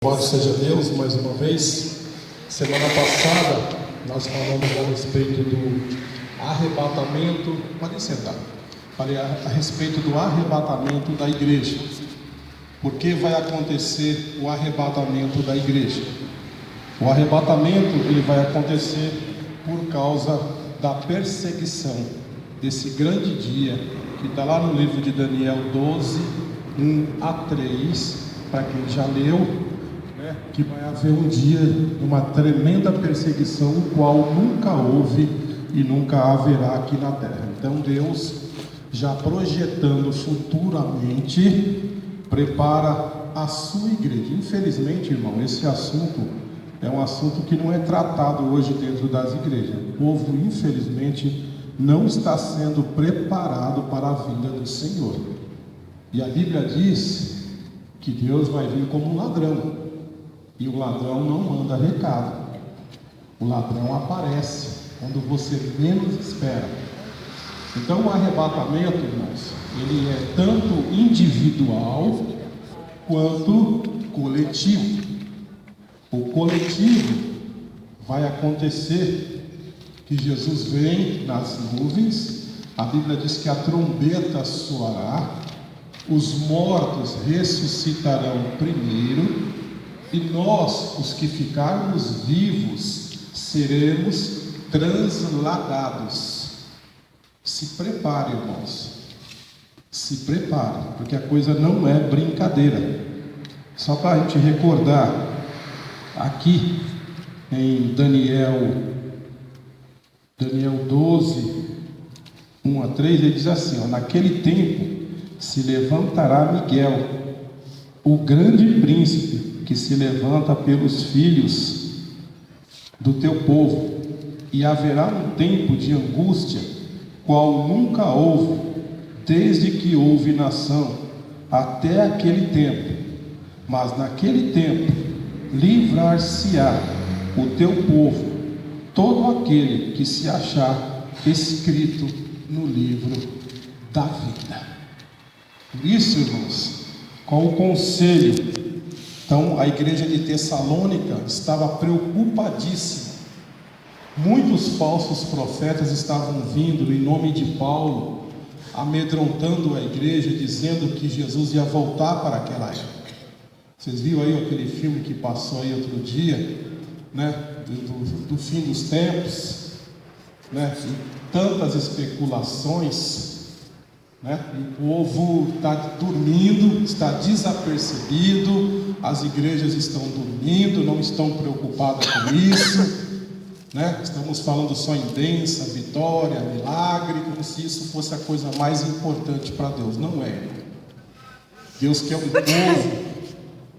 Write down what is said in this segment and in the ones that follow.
Louvado seja Deus mais uma vez. Semana passada nós falamos a respeito do arrebatamento. Pode sentar. Falei a respeito do arrebatamento da igreja. Por que vai acontecer o arrebatamento da igreja? O arrebatamento ele vai acontecer por causa da perseguição desse grande dia que está lá no livro de Daniel 12, 1 a 3, para quem já leu. Que vai haver um dia de uma tremenda perseguição, o qual nunca houve e nunca haverá aqui na terra. Então Deus, já projetando futuramente, prepara a sua igreja. Infelizmente, irmão, esse assunto é um assunto que não é tratado hoje dentro das igrejas. O povo, infelizmente, não está sendo preparado para a vinda do Senhor. E a Bíblia diz que Deus vai vir como um ladrão. E o ladrão não manda recado. O ladrão aparece quando você menos espera. Então o arrebatamento, irmãos, ele é tanto individual quanto coletivo. O coletivo vai acontecer que Jesus vem nas nuvens. A Bíblia diz que a trombeta soará, os mortos ressuscitarão primeiro, e nós, os que ficarmos vivos, seremos transladados. Se prepare, irmãos. Se prepare, porque a coisa não é brincadeira. Só para a gente recordar, aqui em Daniel 12, 1 a 3, ele diz assim, ó, naquele tempo se levantará Miguel, o grande príncipe, que se levanta pelos filhos do teu povo, e haverá um tempo de angústia, qual nunca houve, desde que houve nação, até aquele tempo. Mas naquele tempo, livrar-se-á o teu povo, todo aquele que se achar escrito no livro da vida. Por isso, irmãos, qual o conselho? Então a igreja de Tessalônica estava preocupadíssima. Muitos falsos profetas estavam vindo em nome de Paulo, amedrontando a igreja, dizendo que Jesus ia voltar para aquela época. Vocês viram aí aquele filme que passou aí outro dia, né? Do fim dos tempos, né? E tantas especulações, né? O povo está dormindo, está desapercebido. As igrejas estão dormindo, não estão preocupadas com isso, né? Estamos falando só em bênção, vitória, milagre, como se isso fosse a coisa mais importante para Deus. Não é. Deus quer um povo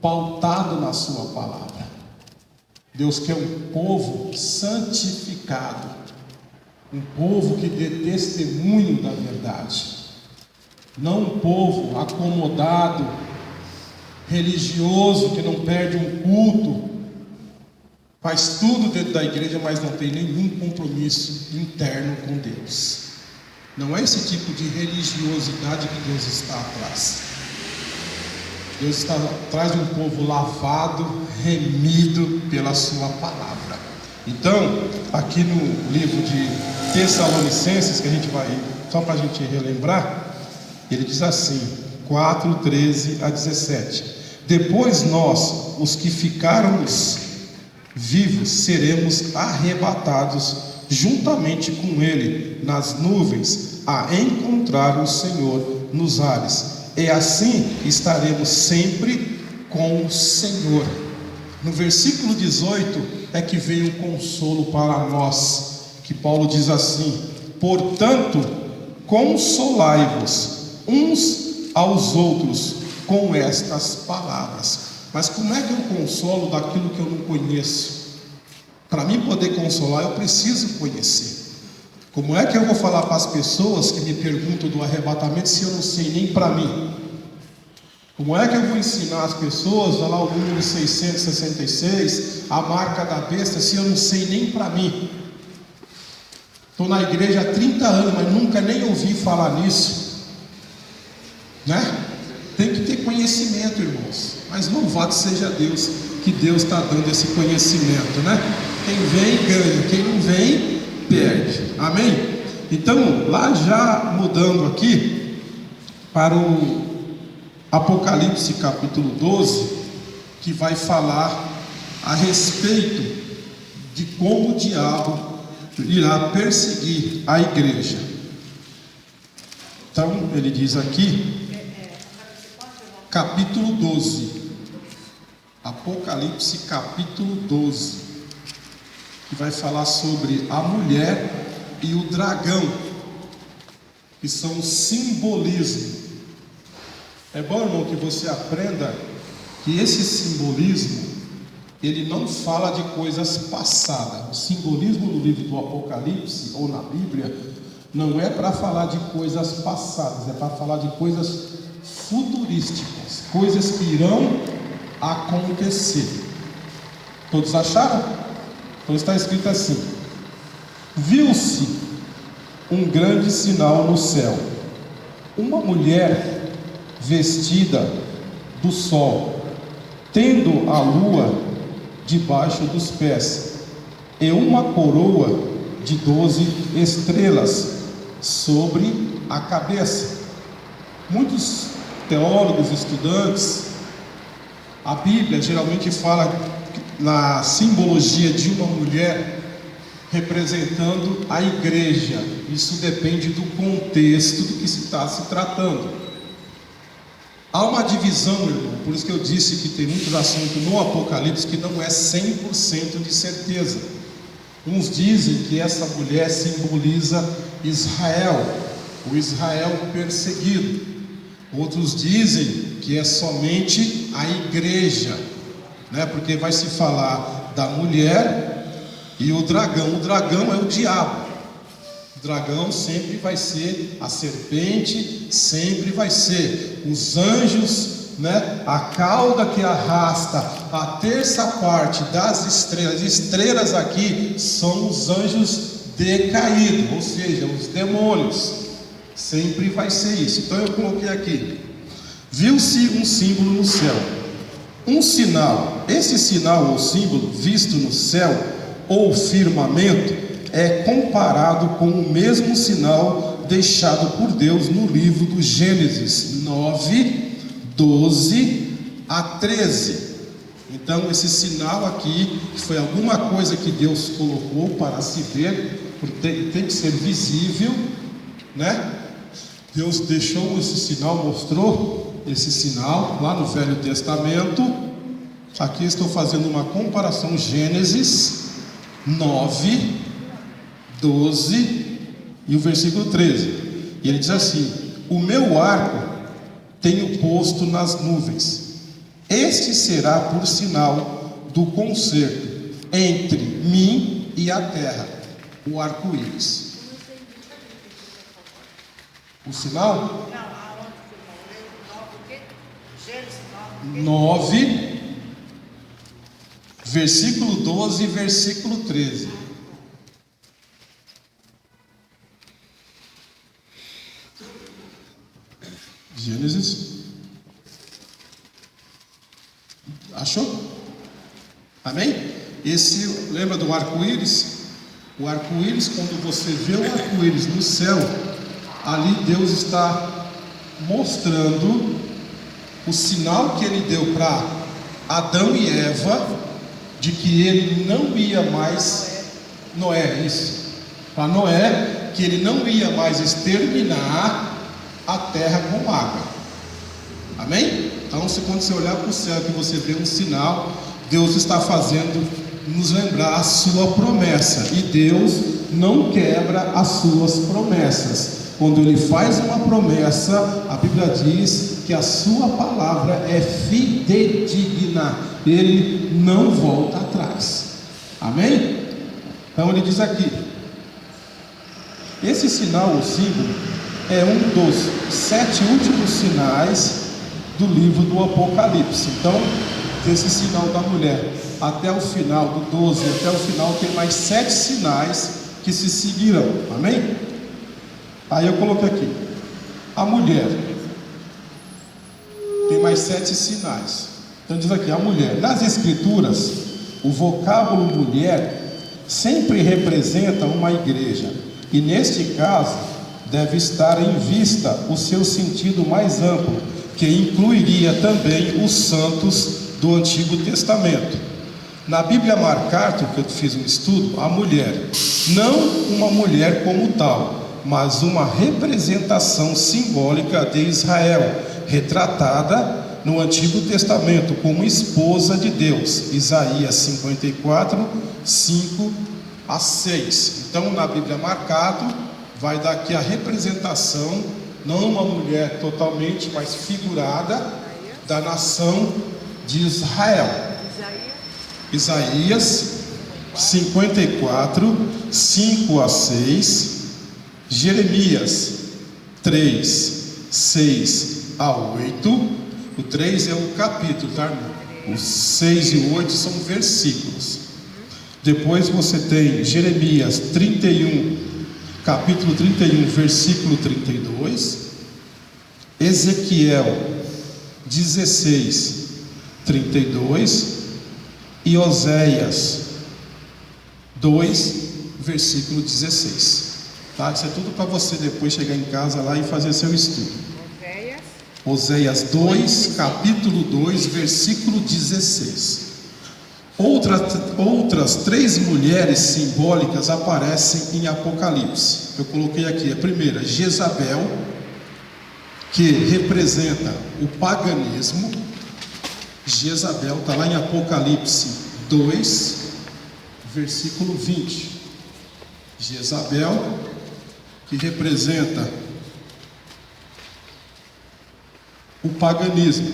pautado na sua palavra. Deus quer um povo santificado, um povo que dê testemunho da verdade, não um povo acomodado, religioso, que não perde um culto, faz tudo dentro da igreja, mas não tem nenhum compromisso interno com Deus. Não é esse tipo de religiosidade que Deus está atrás. Deus está atrás de um povo lavado, remido pela sua palavra. Então, aqui no livro de Tessalonicenses, que a gente vai, só para a gente relembrar, ele diz assim, 4, 13 a 17. Depois nós, os que ficarmos vivos, seremos arrebatados juntamente com ele nas nuvens, a encontrar o Senhor nos ares. E assim estaremos sempre com o Senhor. No versículo 18 é que veio o consolo para nós, que Paulo diz assim, portanto, consolai-vos uns aos outros com estas palavras. Mas como é que eu consolo daquilo que eu não conheço? Para mim poder consolar, eu preciso conhecer. Como é que eu vou falar para as pessoas que me perguntam do arrebatamento se eu não sei nem para mim? Como é que eu vou ensinar as pessoas, olha lá o número 666, a marca da besta, se eu não sei nem para mim? Estou na igreja há 30 anos, mas nunca nem ouvi falar nisso, né? Tem que ter conhecimento, irmãos. Mas louvado seja Deus, que Deus está dando esse conhecimento, né? Quem vem ganha, quem não vem perde. Amém? Então, lá já mudando aqui para o Apocalipse capítulo 12, que vai falar a respeito de como o diabo irá perseguir a igreja. Então, ele diz aqui, capítulo 12, Apocalipse capítulo 12, que vai falar sobre a mulher e o dragão, que são simbolismo. É bom, irmão, que você aprenda que esse simbolismo, ele não fala de coisas passadas. O simbolismo no livro do Apocalipse, ou na Bíblia, não é para falar de coisas passadas, é para falar de coisas futurísticas, coisas que irão acontecer. Todos acharam? Então está escrito assim: viu-se um grande sinal no céu, uma mulher vestida do sol, tendo a lua debaixo dos pés, e uma coroa de 12 estrelas sobre a cabeça. Muitos teólogos, estudantes, a Bíblia geralmente fala na simbologia de uma mulher representando a igreja. Isso depende do contexto do que se está se tratando. Há uma divisão, irmão, por isso que eu disse que tem muitos assuntos no Apocalipse que não é 100% de certeza. Uns dizem que essa mulher simboliza Israel, o Israel perseguido. Outros dizem que é somente a igreja, né? Porque vai se falar da mulher e o dragão. O dragão é o diabo. O dragão sempre vai ser a serpente, sempre vai ser os anjos, né? A cauda que arrasta a terça parte das estrelas. Estrelas aqui são os anjos decaídos, ou seja, os demônios. Sempre vai ser isso. Então eu coloquei aqui: viu-se um símbolo no céu, um sinal. Esse sinal ou símbolo visto no céu ou firmamento é comparado com o mesmo sinal deixado por Deus no livro do Gênesis 9, 12 a 13. Então esse sinal aqui foi alguma coisa que Deus colocou para se ver, porque tem que ser visível, né? Deus deixou esse sinal, mostrou esse sinal lá no Velho Testamento. Aqui estou fazendo uma comparação, Gênesis 9, 12 e o versículo 13. E ele diz assim: o meu arco tenho posto nas nuvens, este será por sinal do concerto entre mim e a terra, o arco-íris. O sinal? 9, versículo 12 e versículo 13. Gênesis. Achou? Amém? Esse, lembra do arco-íris? O arco-íris, quando você vê o arco-íris no céu, ali Deus está mostrando o sinal que Ele deu para Adão e Eva, de que Ele não ia mais, Noé, isso, para Noé, que Ele não ia mais exterminar a terra com água. Amém? Então, quando você olhar para o céu, que você vê um sinal, Deus está fazendo nos lembrar a sua promessa, e Deus não quebra as suas promessas. Quando Ele faz uma promessa, a Bíblia diz que a sua palavra é fidedigna, Ele não volta atrás. Amém? Então Ele diz aqui: esse sinal ou símbolo é um dos 7 últimos sinais do livro do Apocalipse. Então, desse sinal da mulher até o final, do 12 até o final, tem mais 7 sinais que se seguirão. Amém? Aí eu coloquei aqui: a mulher tem mais 7 sinais. Então diz aqui, a mulher. Nas escrituras, o vocábulo mulher sempre representa uma igreja. E neste caso, deve estar em vista o seu sentido mais amplo, que incluiria também os santos do Antigo Testamento. Na Bíblia MacArthur, que eu fiz um estudo, a mulher, não uma mulher como tal, mas uma representação simbólica de Israel, retratada no Antigo Testamento como esposa de Deus. Isaías 54, 5 a 6. Então, na Bíblia MacArthur, vai dar aqui a representação, não uma mulher totalmente, mas figurada, da nação de Israel. Isaías 54, 5 a 6, Jeremias 3, 6 a 8, o 3 é o capítulo, tá, irmão? Os 6 e o 8 são versículos. Depois você tem Jeremias 31, capítulo 31, versículo 32, Ezequiel 16, 32, e Oséias 2, versículo 16. Tá? Isso é tudo para você depois chegar em casa lá e fazer seu estudo. Oséias 2, capítulo 2, versículo 16. Outras 3 mulheres simbólicas aparecem em Apocalipse. Eu coloquei aqui a primeira, Jezabel, que representa o paganismo. Jezabel está lá em Apocalipse 2, versículo 20. Jezabel, que representa o paganismo.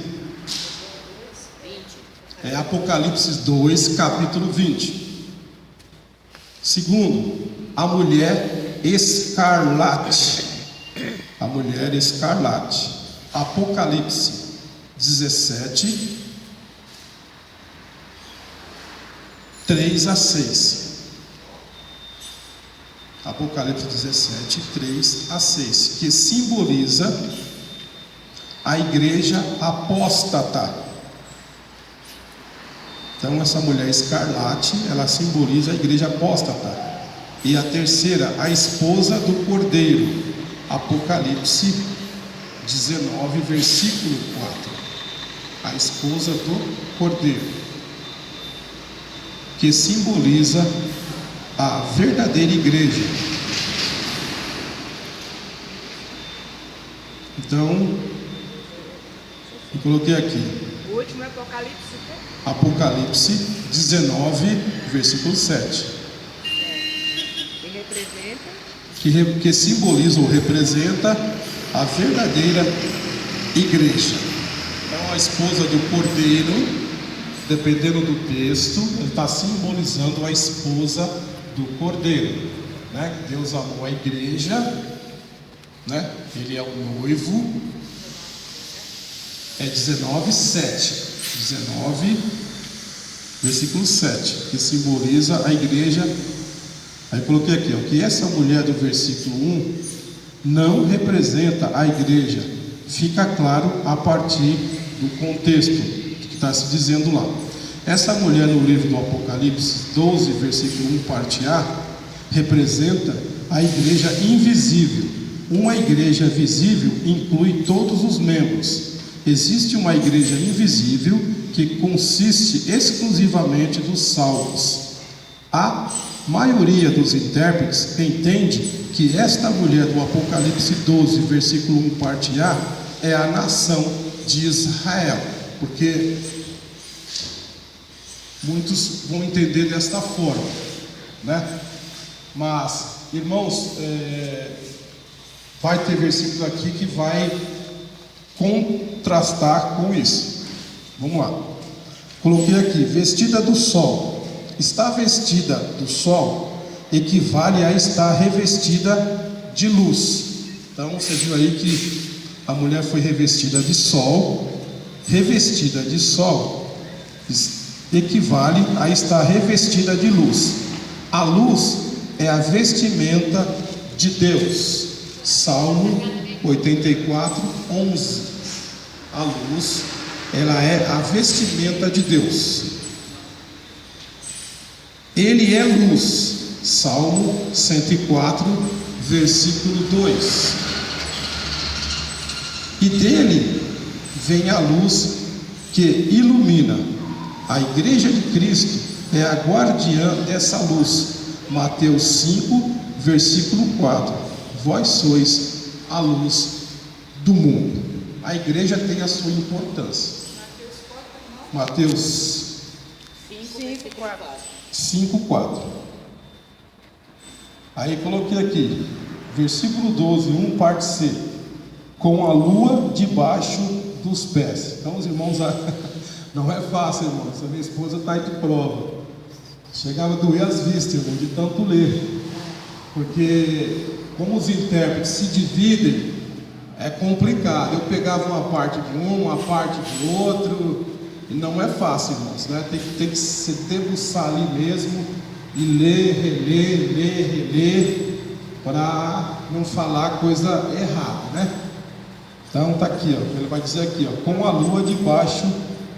É Apocalipse 2, capítulo 20. Segundo, a mulher escarlate. A mulher escarlate. Apocalipse 17, 3 a 6. Apocalipse 17, 3 a 6, que simboliza a igreja apóstata. Então essa mulher escarlate, ela simboliza a igreja apóstata. E a terceira, a esposa do Cordeiro. Apocalipse 19, versículo 4. A esposa do Cordeiro, que simboliza a verdadeira igreja. Então, eu coloquei aqui. O último é Apocalipse. Apocalipse 19, versículo 7. Que representa? Que simboliza ou representa a verdadeira igreja. Então, a esposa do Cordeiro, dependendo do texto, ele está simbolizando a esposa do Cordeiro, né? Deus amou a igreja, né? Ele é o noivo. É 19, 7. 19, versículo 7, que simboliza a igreja. Aí eu coloquei aqui, ó, que essa mulher do versículo 1 não representa a igreja. Fica claro a partir do contexto que está se dizendo lá. Essa mulher no livro do Apocalipse 12, versículo 1, parte A, representa a igreja invisível. Uma igreja visível inclui todos os membros. Existe uma igreja invisível que consiste exclusivamente dos salvos. A maioria dos intérpretes entende que esta mulher do Apocalipse 12, versículo 1, parte A, é a nação de Israel, porque muitos vão entender desta forma, né? Mas, irmãos, vai ter versículos aqui que vai contrastar com isso. Vamos lá. Coloquei aqui, vestida do sol. Estar vestida do sol equivale a estar revestida de luz. Então você viu aí que a mulher foi revestida de sol. Revestida de sol equivale a estar revestida de luz. A luz é a vestimenta de Deus. Salmo 84, 11. A luz ela é a vestimenta de Deus. Ele é luz. Salmo 104, versículo 2. E dele vem a luz que ilumina. A igreja de Cristo é a guardiã dessa luz. Mateus 5, versículo 4. Vós sois a luz do mundo. A igreja tem a sua importância. Mateus 5, 4. Aí coloquei aqui, versículo 12, 1, parte C. Com a lua debaixo dos pés. Então, os irmãos, não é fácil, irmãos. A minha esposa está aí de prova. Chegava a doer as vistas, irmão, de tanto ler. Porque, como os intérpretes se dividem, é complicado. Eu pegava uma parte de um, uma parte de outro. E não é fácil, irmãos, né? Tem que se debruçar ali mesmo e ler, reler, para não falar coisa errada, né? Então tá aqui, ó, ele vai dizer aqui, ó, com a lua debaixo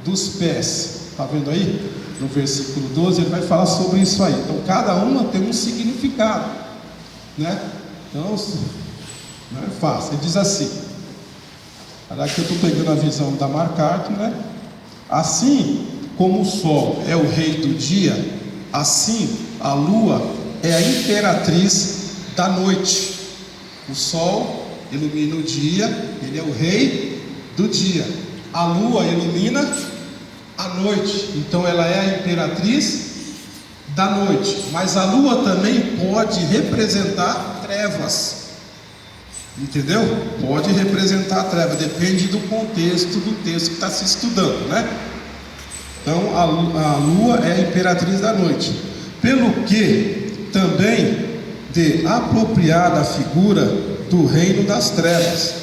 dos pés. Tá vendo aí? No versículo 12 ele vai falar sobre isso aí. Então cada uma tem um significado, né? Então não é fácil. Ele diz assim. Aqui eu estou pegando a visão da MacArthur, né? Assim como o sol é o rei do dia, assim a lua é a imperatriz da noite. O sol ilumina o dia, ele é o rei do dia. A lua ilumina a noite, então ela é a imperatriz da noite. Mas a lua também pode representar trevas, entendeu? Pode representar a treva, depende do contexto do texto que está se estudando, né? Então a lua é a imperatriz da noite, pelo que também de apropriada figura do reino das trevas.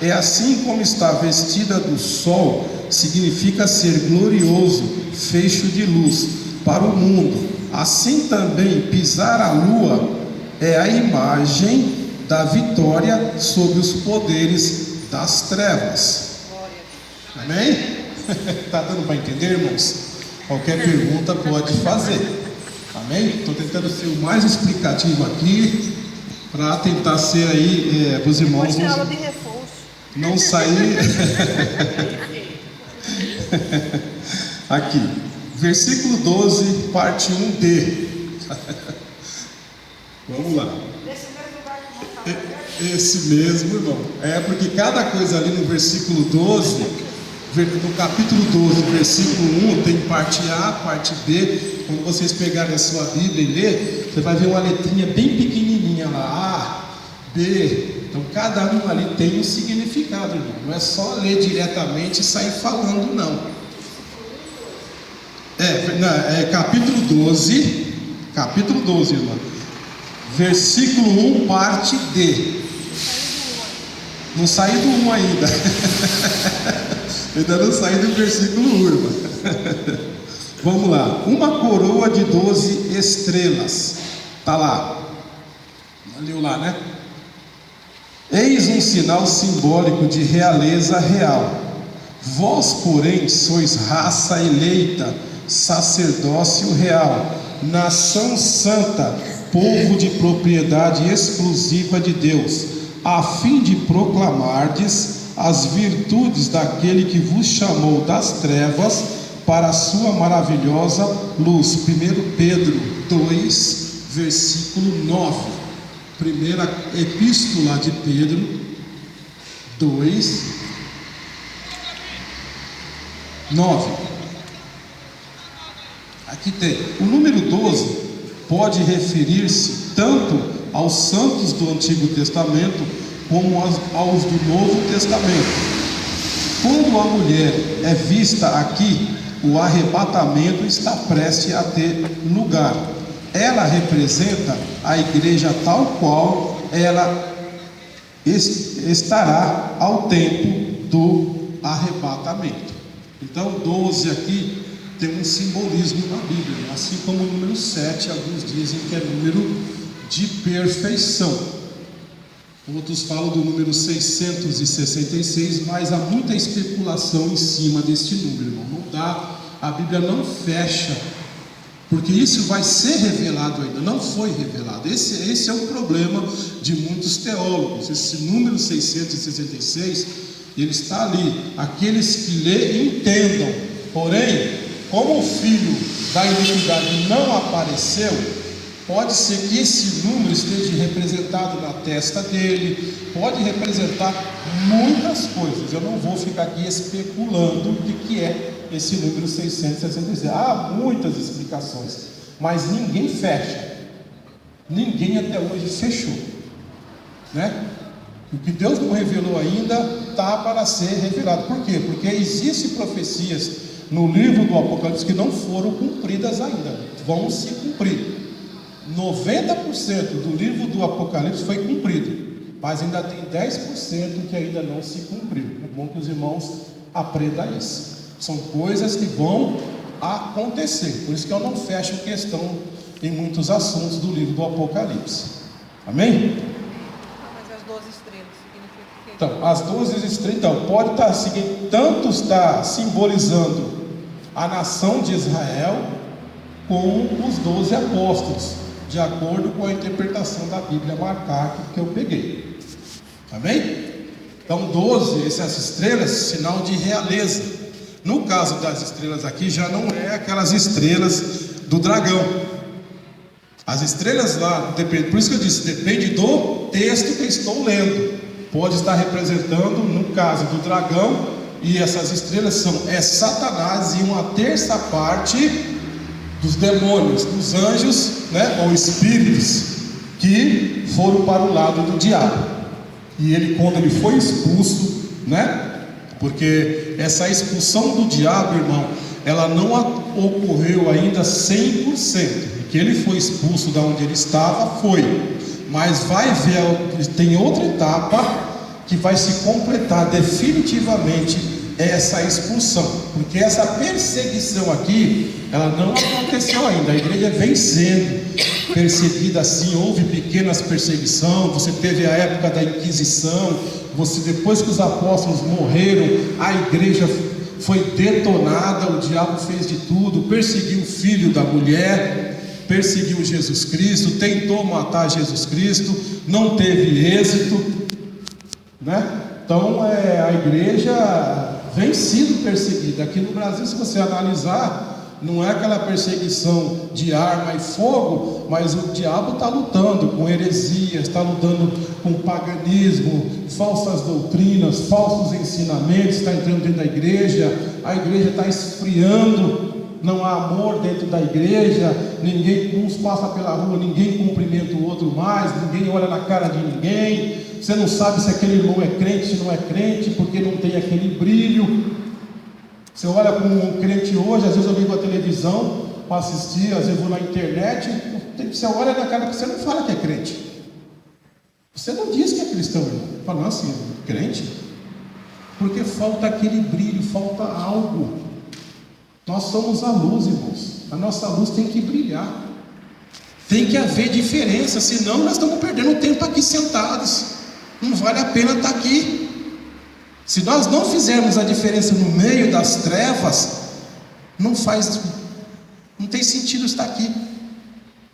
É assim como está vestida do sol, significa ser glorioso, fecho de luz para o mundo. Assim também pisar a lua é a imagem da vitória sobre os poderes das trevas. Amém? Está dando para entender, irmãos? Qualquer pergunta pode fazer. Amém? Estou tentando ser o mais explicativo aqui, para tentar ser aí, para os irmãos não sair. Aqui, versículo 12, parte 1D. Vamos lá. Esse mesmo, irmão. É porque cada coisa ali no versículo 12, no capítulo 12, versículo 1, tem parte A, parte B. Quando vocês pegarem a sua Bíblia e ler, você vai ver uma letrinha bem pequenininha lá, A, B. Então cada um ali tem um significado, irmão. Não é só ler diretamente e sair falando, não. Capítulo 12, irmão. Versículo 1, parte D. Não saí do 1 ainda. Ainda não saí do versículo 1, irmão. Vamos lá. Uma coroa de 12 estrelas. Está lá. Leu lá, né? Eis um sinal simbólico de realeza real. Vós, porém, sois raça eleita, sacerdócio real, nação santa, povo de propriedade exclusiva de Deus, a fim de proclamardes as virtudes daquele que vos chamou das trevas para a sua maravilhosa luz. 1 Pedro 2, versículo 9. Primeira epístola de Pedro 2, 9. Aqui tem o número 12, pode referir-se tanto aos santos do Antigo Testamento como aos do Novo Testamento. Quando a mulher é vista aqui, o arrebatamento está prestes a ter lugar. Ela representa a igreja tal qual ela estará ao tempo do arrebatamento. Então 12 aqui tem um simbolismo na Bíblia, assim como o número 7, alguns dizem que é número de perfeição. Outros falam do número 666, mas há muita especulação em cima deste número, irmão. Não dá, a Bíblia não fecha, porque isso vai ser revelado ainda, não foi revelado. Esse é o problema de muitos teólogos. Esse número 666, ele está ali. Aqueles que lê entendam. Porém, como o filho da iniquidade não apareceu, pode ser que esse número esteja representado na testa dele, pode representar muitas coisas. Eu não vou ficar aqui especulando o que é esse número 666. Há muitas explicações, mas ninguém fecha. Ninguém até hoje fechou, né? O que Deus não revelou ainda está para ser revelado. Por quê? Porque existem profecias no livro do Apocalipse que não foram cumpridas ainda, vão se cumprir. 90% do livro do Apocalipse foi cumprido, mas ainda tem 10% que ainda não se cumpriu. É bom que os irmãos aprendam isso. São coisas que vão acontecer. Por isso que eu não fecho questão em muitos assuntos do livro do Apocalipse. Amém? Mas as 12 estrelas significa o quê? Então, as 12 estrelas, então, pode estar seguindo, tanto está simbolizando a nação de Israel, com os 12 apóstolos, de acordo com a interpretação da Bíblia marcada que eu peguei. Amém? Então 12, essas estrelas, sinal de realeza. No caso das estrelas aqui, já não é aquelas estrelas do dragão. As estrelas lá, depende, por isso que eu disse, depende do texto que eu estou lendo. Pode estar representando, no caso do dragão, e essas estrelas são Satanás e uma terça parte dos demônios, dos anjos, né, ou espíritos que foram para o lado do diabo. E ele, quando ele foi expulso, né, porque essa expulsão do diabo, irmão, ela não ocorreu ainda 100%. Que ele foi expulso da onde ele estava, foi, mas vai ver, tem outra etapa que vai se completar definitivamente essa expulsão, porque essa perseguição aqui, ela não aconteceu ainda. A igreja vem sendo perseguida assim. Houve pequenas perseguições. Você teve a época da Inquisição. Depois que os apóstolos morreram, a igreja foi detonada. O diabo fez de tudo, perseguiu o filho da mulher, perseguiu Jesus Cristo, tentou matar Jesus Cristo, não teve êxito, né? Então a igreja vem sendo perseguida. Aqui no Brasil, se você analisar, não é aquela perseguição de arma e fogo, mas o diabo está lutando com heresias, está lutando com paganismo, falsas doutrinas, falsos ensinamentos, está entrando dentro da igreja. A igreja está esfriando, não há amor dentro da igreja, uns passa pela rua, ninguém cumprimenta o outro mais, ninguém olha na cara de ninguém. Você não sabe se aquele irmão é crente, se não é crente, porque não tem aquele brilho. Você olha para um crente hoje, às vezes eu ligo a televisão para assistir, às vezes eu vou na internet, você olha na cara, você não fala que é crente. Você não diz que é cristão, irmão. Fala, não, assim, crente? Porque falta aquele brilho, falta algo. Nós somos a luz, irmãos. A nossa luz tem que brilhar. Tem que haver diferença, senão nós estamos perdendo tempo aqui sentados. Não vale a pena estar aqui. Se nós não fizermos a diferença no meio das trevas, não tem sentido estar aqui.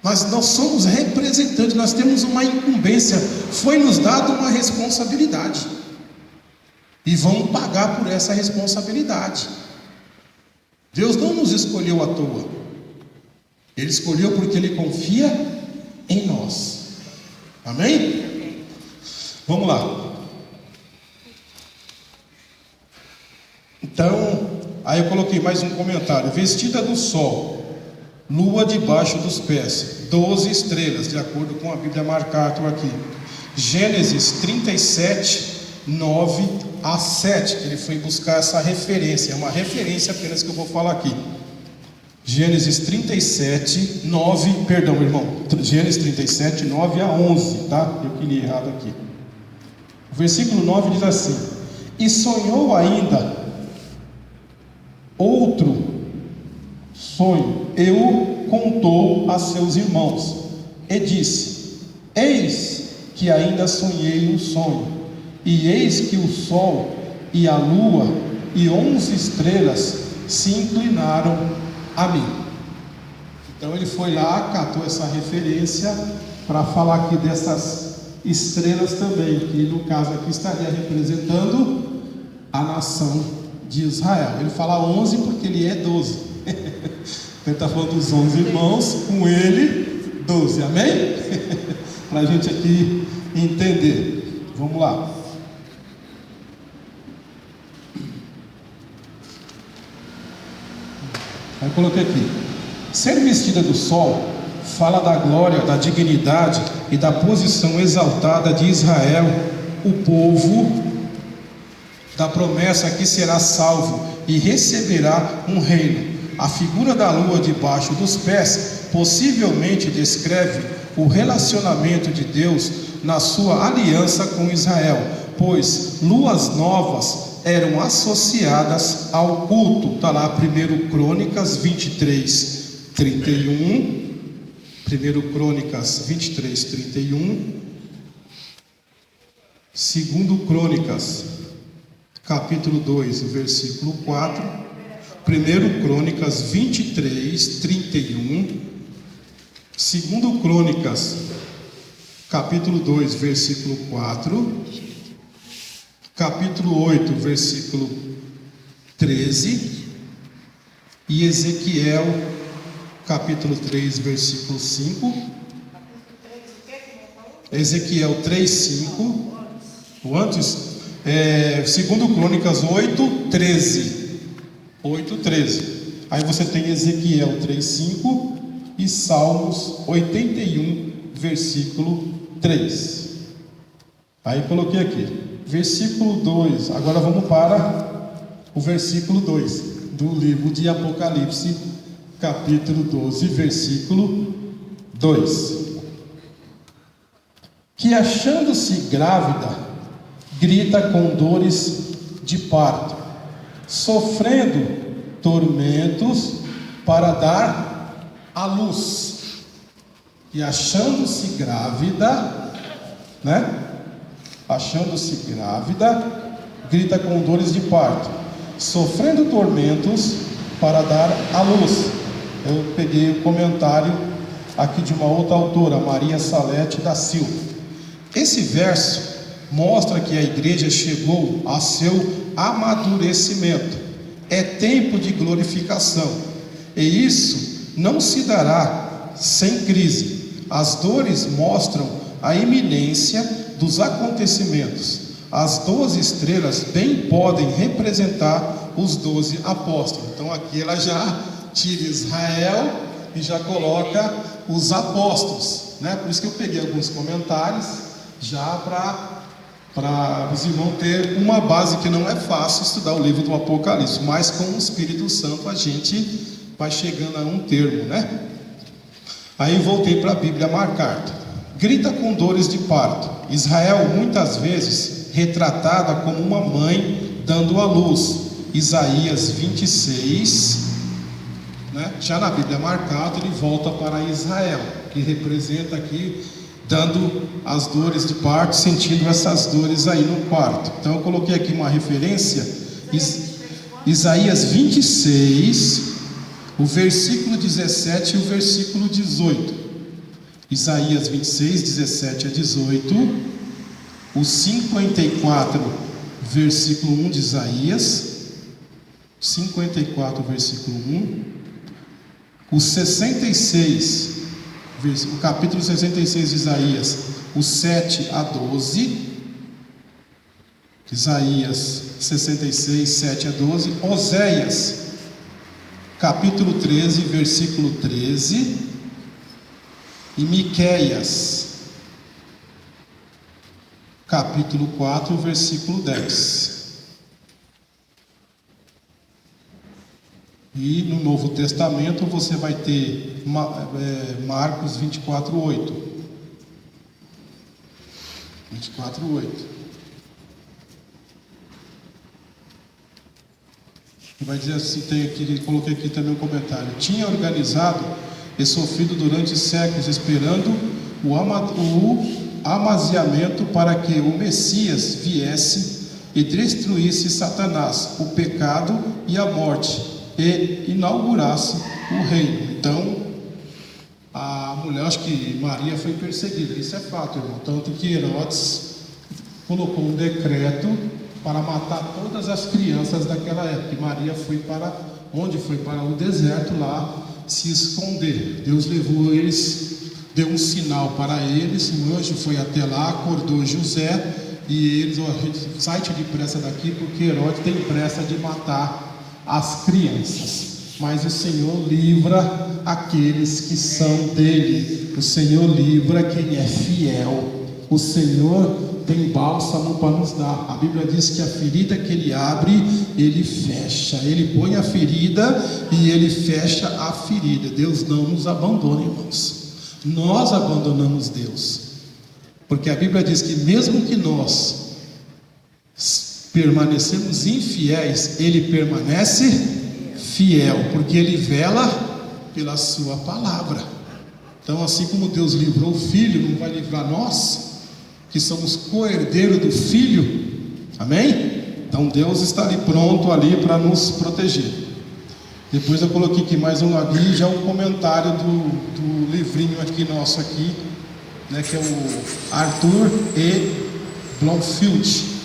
Nós somos representantes, nós temos uma incumbência, foi nos dada uma responsabilidade, e vamos pagar por essa responsabilidade. Deus não nos escolheu à toa, Ele escolheu porque Ele confia em nós. Amém? Vamos lá. Então, aí eu coloquei mais um comentário: vestida do sol, lua debaixo dos pés, 12 estrelas, de acordo com a Bíblia MacArthur aqui. Gênesis 37, 9 a 7, que ele foi buscar essa referência, é uma referência apenas que eu vou falar aqui. Gênesis 37, 9, perdão, irmão, Gênesis 37, 9 a 11, tá? Eu que li errado aqui. O versículo 9 diz assim: e sonhou ainda outro sonho, e o contou a seus irmãos, e disse: eis que ainda sonhei um sonho, e eis que o sol e a lua e 11 estrelas se inclinaram a mim. Então ele foi lá, catou essa referência para falar aqui dessas estrelas também, que no caso aqui estaria representando a nação de Israel. Ele fala 11 porque ele é 12. Ele está falando dos 11 irmãos, com ele 12, amém? Para a gente aqui entender. Vamos lá. Aí coloquei aqui: ser vestida do sol fala da glória, da dignidade e da posição exaltada de Israel, o povo da promessa que será salvo e receberá um reino. A figura da lua debaixo dos pés possivelmente descreve o relacionamento de Deus na sua aliança com Israel, pois luas novas eram associadas ao culto. Está lá 1 Crônicas 23, 31. 1 Crônicas 23, 31. 2 Crônicas, capítulo 2, versículo 4. 1 Crônicas 23, 31. 2 Crônicas, capítulo 2, versículo 4. Capítulo 8, versículo 13. E Ezequiel, capítulo 3, versículo 5. Ezequiel 3, 5. O antes, 2 Crônicas 8, 13. 8, 13. Aí você tem Ezequiel 3, 5 e Salmos 81, versículo 3. Aí coloquei aqui, versículo 2. Agora vamos para o versículo 2 do livro de Apocalipse, capítulo 12, versículo 2. Que achando-se grávida, grita com dores de parto, sofrendo tormentos para dar à luz. E achando-se grávida, né? Achando-se grávida, grita com dores de parto, sofrendo tormentos para dar à luz. Eu peguei o comentário aqui de uma outra autora, Maria Salete da Silva. Esse verso mostra que a igreja chegou a seu amadurecimento. É tempo de glorificação, e isso não se dará sem crise. As dores mostram a iminência dos acontecimentos. As 12 estrelas bem podem representar os 12 apóstolos. Então aqui ela já tira Israel e já coloca os apóstolos, né? Por isso que eu peguei alguns comentários já para os irmãos ter uma base, que não é fácil estudar o livro do Apocalipse, mas com o Espírito Santo a gente vai chegando a um termo, né? Aí voltei para a Bíblia marcar. Grita com dores de parto. Israel muitas vezes retratada como uma mãe dando à luz. Isaías 26, né? Já na Bíblia marcado ele volta para Israel, que representa aqui dando as dores de parto, sentindo essas dores aí no parto. Então eu coloquei aqui uma referência, Isaías 26, o versículo 17 e o versículo 18. Isaías 26, 17 a 18. O 54, versículo 1 de Isaías. 54, versículo 1. O 66, o capítulo 66 de Isaías, o 7 a 12. Isaías 66, 7 a 12. Oséias, capítulo 13, versículo 13. E Miqueias, capítulo 4, versículo 10. E no Novo Testamento você vai ter Marcos 24, 8. 24, 8. E vai dizer assim, tem aqui, coloquei aqui também um comentário. Tinha organizado e sofrido durante séculos, esperando o amaziamento para que o Messias viesse e destruísse Satanás, o pecado e a morte, e inaugurasse o reino. Então, a mulher, acho que Maria foi perseguida, isso é fato, irmão. Tanto que Herodes colocou um decreto para matar todas as crianças daquela época. E Maria foi para onde? Foi para o deserto lá se esconder. Deus levou eles, deu um sinal para eles, o anjo foi até lá, acordou José, e eles, sai-te depressa daqui, porque Herodes tem pressa de matar as crianças. Mas o Senhor livra aqueles que são dele. O Senhor livra quem é fiel. O Senhor tem bálsamo para nos dar. A Bíblia diz que a ferida que ele abre, ele fecha. Ele põe a ferida e ele fecha a ferida. Deus não nos abandona, irmãos. Nós abandonamos Deus. Porque a Bíblia diz que mesmo que nós permanecemos infiéis, ele permanece fiel, porque ele vela pela sua palavra. Então, assim como Deus livrou o Filho, não vai livrar nós, que somos co-herdeiros do Filho? Amém? Então Deus está ali pronto ali para nos proteger. Depois eu coloquei aqui mais um aqui, já um comentário do livrinho aqui nosso aqui, né, que é o Arthur E. Blomfield.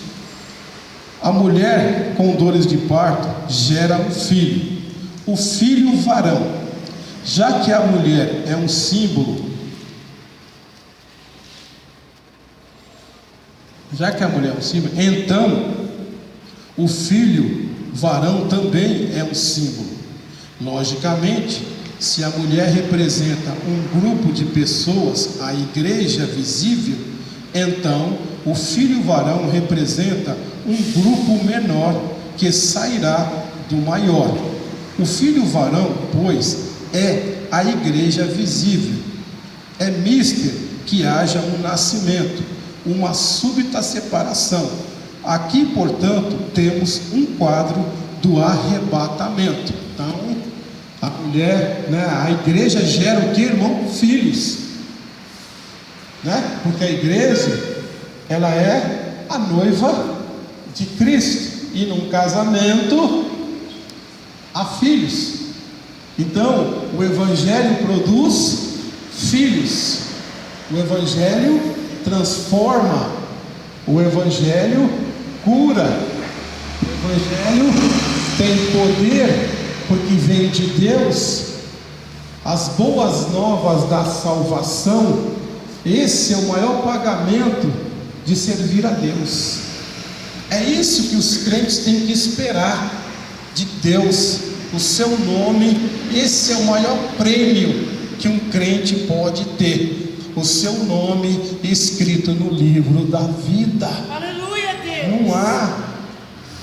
A mulher com dores de parto gera um filho, o filho varão. Já que a mulher é um símbolo, então o filho varão também é um símbolo. Logicamente, se a mulher representa um grupo de pessoas, a igreja visível, então o filho varão representa um grupo menor que sairá do maior. O filho varão, pois, é a igreja visível. É mister que haja um nascimento, uma súbita separação. Aqui, portanto, temos um quadro do arrebatamento. Então, a mulher, né, a igreja gera o que, irmão? Filhos, né? Porque a igreja, ela é a noiva de Cristo, e num casamento há filhos. Então, o evangelho produz filhos. O evangelho transforma. O evangelho cura. O evangelho tem poder, porque vem de Deus. As boas novas da salvação, esse é o maior pagamento de servir a Deus. É isso que os crentes têm que esperar de Deus, o seu nome. Esse é o maior prêmio que um crente pode ter, o seu nome escrito no livro da vida. Aleluia, Deus. Não há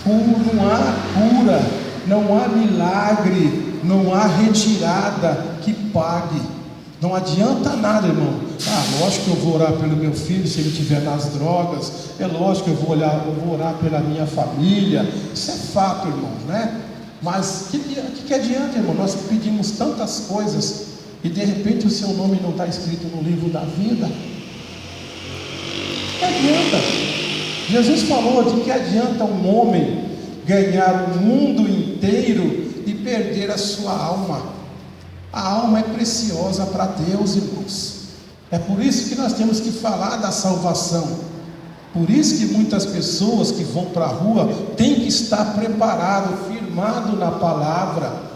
cura, não há milagre, não há retirada que pague. Não adianta nada, irmão. Lógico que eu vou orar pelo meu filho se ele estiver nas drogas. É lógico que eu vou orar pela minha família. Isso é fato, irmão, né? Mas que adianta, irmão? Nós pedimos tantas coisas e de repente o seu nome não está escrito no livro da vida. Que adianta? Jesus falou de que adianta um homem ganhar o mundo inteiro e perder a sua alma. A alma é preciosa para Deus, irmãos. É por isso que nós temos que falar da salvação. Por isso que muitas pessoas que vão para a rua têm que estar preparado, firmado na palavra,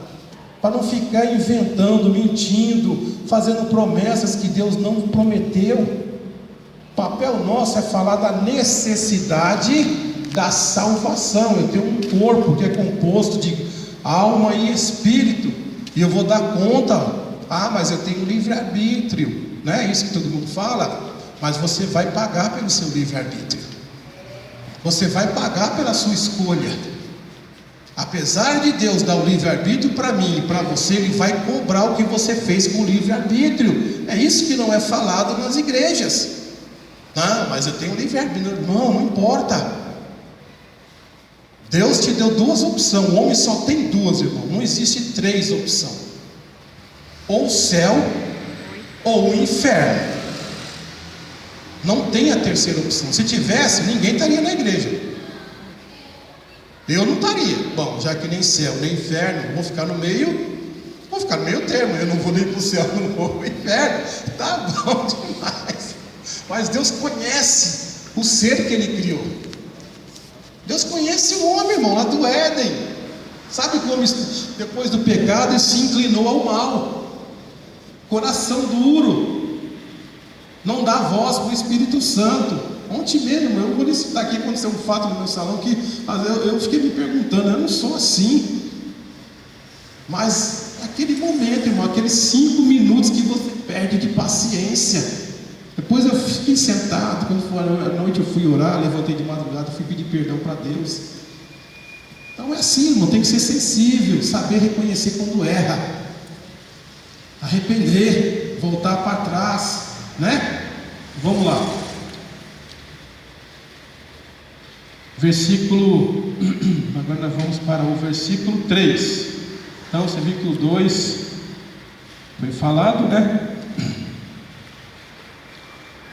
para não ficar inventando, mentindo, fazendo promessas que Deus não prometeu. O papel nosso é falar da necessidade da salvação. Eu tenho um corpo que é composto de alma e espírito, e eu vou dar conta. Mas eu tenho livre-arbítrio, não é isso que todo mundo fala? Mas você vai pagar pelo seu livre-arbítrio. Você vai pagar pela sua escolha. Apesar de Deus dar o livre-arbítrio para mim e para você, Ele vai cobrar o que você fez com o livre-arbítrio. É isso que não é falado nas igrejas. Mas eu tenho livre-arbítrio. Irmão, não importa. Deus te deu duas opções. O homem só tem duas, irmão. Não existe três opções. Ou o céu ou o inferno. Não tem a terceira opção. Se tivesse, ninguém estaria na igreja. Eu não estaria. Bom, já que nem céu, nem inferno, vou ficar no meio termo. Eu não vou nem para o céu, não vou para o inferno. Tá bom demais. Mas Deus conhece o ser que Ele criou. Deus conhece o homem, irmão, lá do Éden. Sabe como depois do pecado ele se inclinou ao mal. Coração duro. Não dá voz para o Espírito Santo. Ontem mesmo, eu vou citar aqui, aconteceu um fato no meu salão que eu fiquei me perguntando, eu não sou assim. Mas aquele momento, irmão, aqueles 5 minutos que você perde de paciência. Depois eu fiquei sentado, quando foi à noite eu fui orar, levantei de madrugada, fui pedir perdão para Deus. Então é assim, irmão, tem que ser sensível, saber reconhecer quando erra, arrepender, voltar para trás, né? Vamos lá. Agora nós vamos para o versículo 3. Então você viu que o 2 foi falado, né?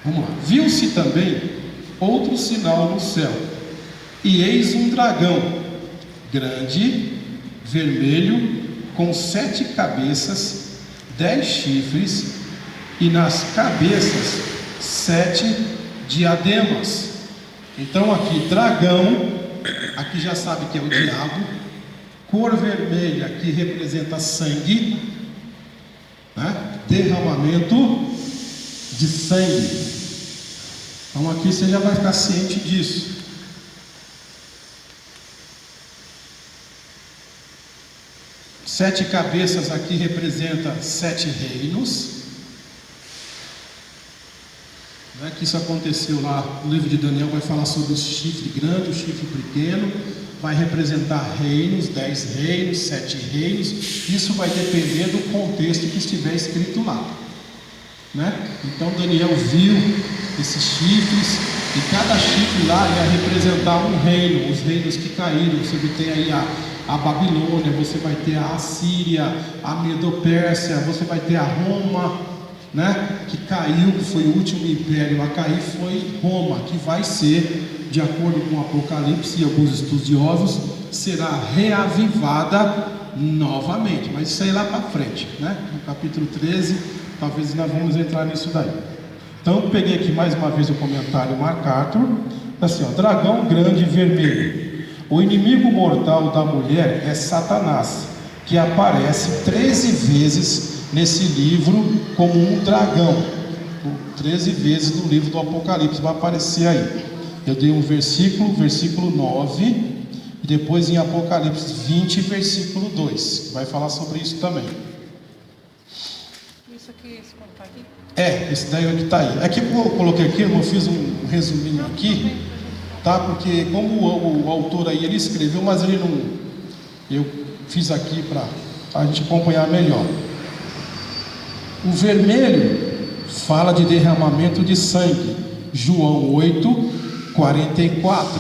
Vamos lá. Viu-se também outro sinal no céu, e eis um dragão grande, vermelho, com 7 cabeças, 10 chifres, e nas cabeças 7 diademas. Então aqui dragão, aqui já sabe que é o diabo. Cor vermelha, aqui representa sangue, né? Derramamento de sangue. Então aqui você já vai ficar ciente disso. Sete cabeças aqui representa 7 reinos, né? Que isso aconteceu lá no livro de Daniel, vai falar sobre o chifre grande, o chifre pequeno, vai representar reinos, 10 reinos, 7 reinos. Isso vai depender do contexto que estiver escrito lá, né? Então Daniel viu esses chifres, e cada chifre lá ia representar um reino, os reinos que caíram. Você tem aí a Babilônia, você vai ter a Assíria, a Medo-Pérsia, você vai ter a Roma, né? Que caiu, que foi o último império a cair, foi Roma, que vai ser, de acordo com o Apocalipse e alguns estudiosos, será reavivada novamente, mas isso aí lá para frente, né? No capítulo 13, talvez nós vamos entrar nisso daí. Então eu peguei aqui mais uma vez o comentário MacArthur, assim, ó, dragão grande e vermelho. O inimigo mortal da mulher é Satanás, que aparece 13 vezes nesse livro como um dragão. 13 vezes no livro do Apocalipse vai aparecer aí. Eu dei um versículo 9, e depois em Apocalipse 20, versículo 2, vai falar sobre isso também. Isso aqui, esse ponto está aqui? Esse daí é o que está aí. Aqui eu coloquei aqui, eu fiz um resuminho aqui, tá? Porque como o autor aí, ele escreveu, mas ele não... Eu fiz aqui para a gente acompanhar melhor. O vermelho fala de derramamento de sangue. João 8:44.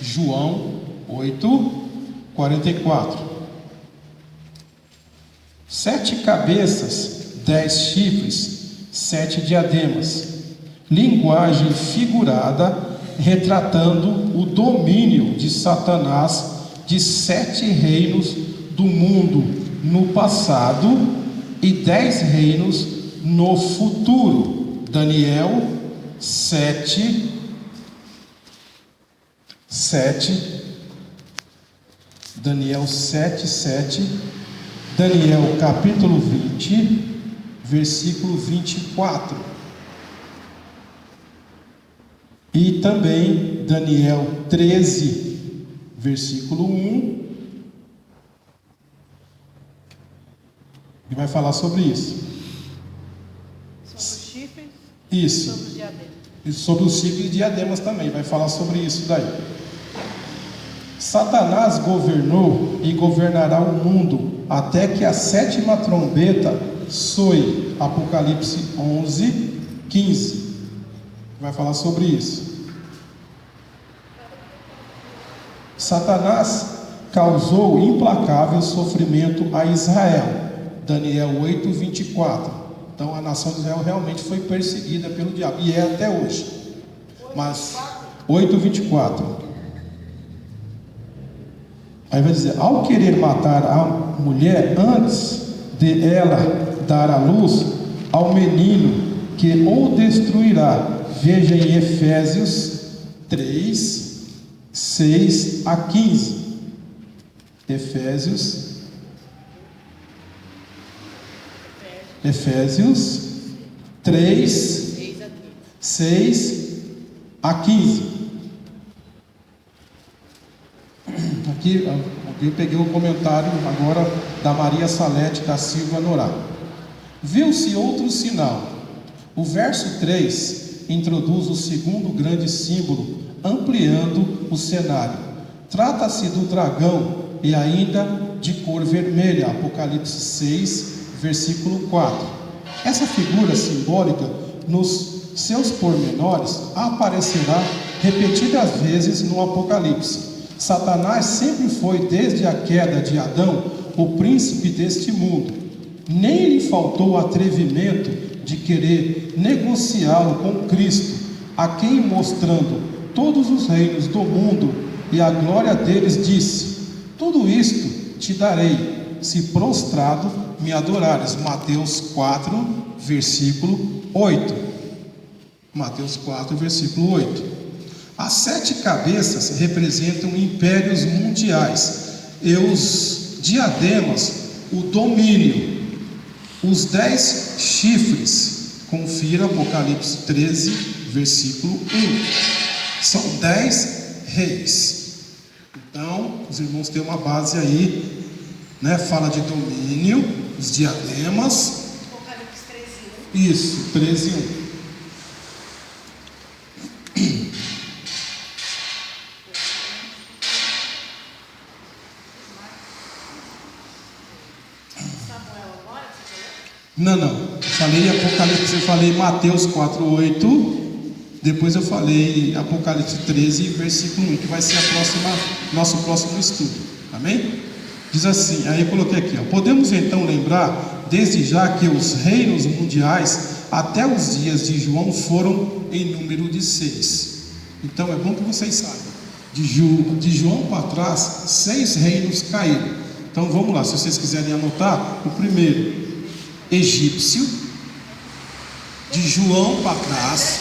João 8:44. 7 cabeças, 10 chifres, 7 diademas. Linguagem figurada retratando o domínio de Satanás de 7 reinos do mundo no passado e 10 reinos no futuro. Daniel 7. Daniel 7:7. Daniel capítulo 20, versículo 24. E também Daniel 13, versículo 1. E vai falar sobre isso. Sobre os chifres? Isso. Sobre os diademas. E sobre os chifres e diademas também. Vai falar sobre isso daí. Satanás governou e governará o mundo até que a 7ª trombeta soe. Apocalipse 11:15. Vai falar sobre isso. Satanás causou implacável sofrimento a Israel. Daniel 8:24. Então a nação de Israel realmente foi perseguida pelo diabo, e é até hoje. Mas 8:24. Aí vai dizer: ao querer matar a mulher antes de ela dar à luz ao menino, que o destruirá. Veja em Efésios 3, 6 a 15. Efésios 3, 6 a 15. Aqui eu peguei o comentário agora da Maria Salete da Silva Norá. Viu-se outro sinal. O verso 3 introduz o segundo grande símbolo, ampliando o cenário. Trata-se do dragão e ainda de cor vermelha. Apocalipse 6, versículo 4. Essa figura simbólica, nos seus pormenores, aparecerá repetidas vezes no Apocalipse. Satanás sempre foi, desde a queda de Adão, o príncipe deste mundo. Nem lhe faltou o atrevimento de querer negociá-lo com Cristo, a quem, mostrando todos os reinos do mundo e a glória deles, disse: tudo isto te darei, se prostrado me adorares. Mateus 4, versículo 8. Mateus 4, versículo 8. As 7 cabeças representam impérios mundiais, e os diademas, o domínio. Os 10 chifres, confira Apocalipse 13, versículo 1. São 10 reis. Então, os irmãos têm uma base aí, né? Fala de domínio, os diademas. Apocalipse 13, 1. Isso, 13, 1. Não. Eu falei Mateus 4:8. Depois eu falei Apocalipse 13, versículo 1, que vai ser nosso próximo estudo. Amém? Diz assim, aí eu coloquei aqui, ó: podemos então lembrar, desde já, que os reinos mundiais, até os dias de João, foram em número de 6. Então é bom que vocês saibam. De João para trás, 6 reinos caíram. Então vamos lá, se vocês quiserem anotar, o primeiro, egípcio. De João para trás.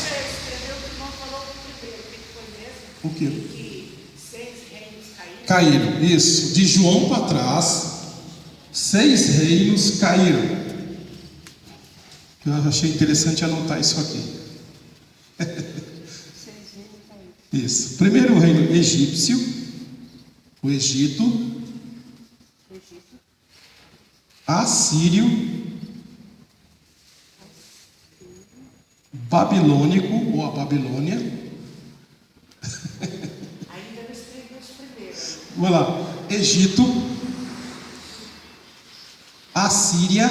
O que? Que 6 reinos caíram. Isso. De João para trás, 6 reinos caíram. Eu achei interessante anotar isso aqui. Isso. Primeiro reino egípcio, o Egito. Assírio, babilônico, ou a Babilônia. Ainda não escrevi os primeiros. Vamos lá. Egito, Assíria,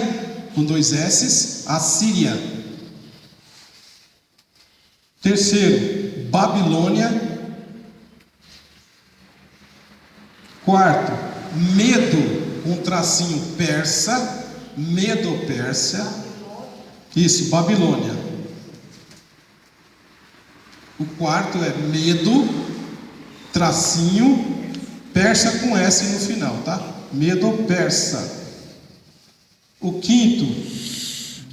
com 2 S's, Assíria. Terceiro, Babilônia. Quarto, Medo, um tracinho persa, Medo-Pérsia. Isso, Babilônia. O quarto é Medo, tracinho, persa com S no final, tá? Medo-Persa. O quinto,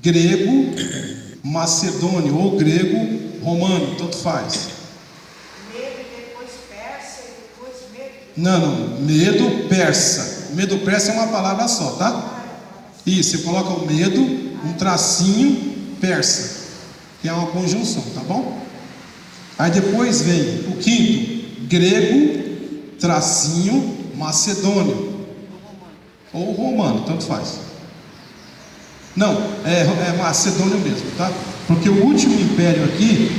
grego, macedônio, ou grego, romano, tanto faz. Medo e depois persa e depois medo. Não, Medo-Persa. Medo-Persa é uma palavra só, tá? Isso, você coloca o medo, um tracinho, persa, que é uma conjunção, tá bom? Aí depois vem o quinto, grego, tracinho, macedônio, ou romano, tanto faz. Não, é macedônio mesmo, tá? Porque o último império aqui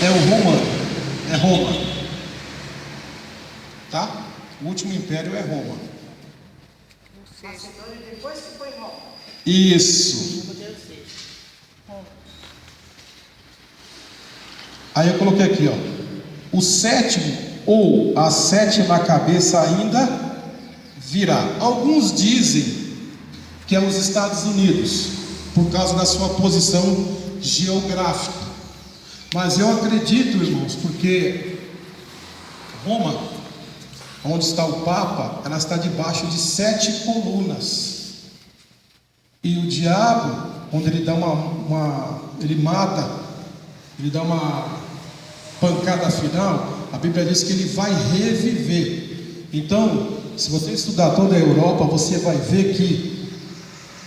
é o romano, é Roma, tá? O último império é Roma. Macedônia depois que foi Roma. Isso. Aí eu coloquei aqui, ó: o sétimo, ou a 7ª cabeça ainda virá. Alguns dizem que é os Estados Unidos, por causa da sua posição geográfica. Mas eu acredito, irmãos, porque Roma, onde está o Papa, ela está debaixo de 7 colunas. E o diabo, quando ele dá ele mata, ele dá uma pancada final, a Bíblia diz que ele vai reviver. Então, se você estudar toda a Europa, você vai ver que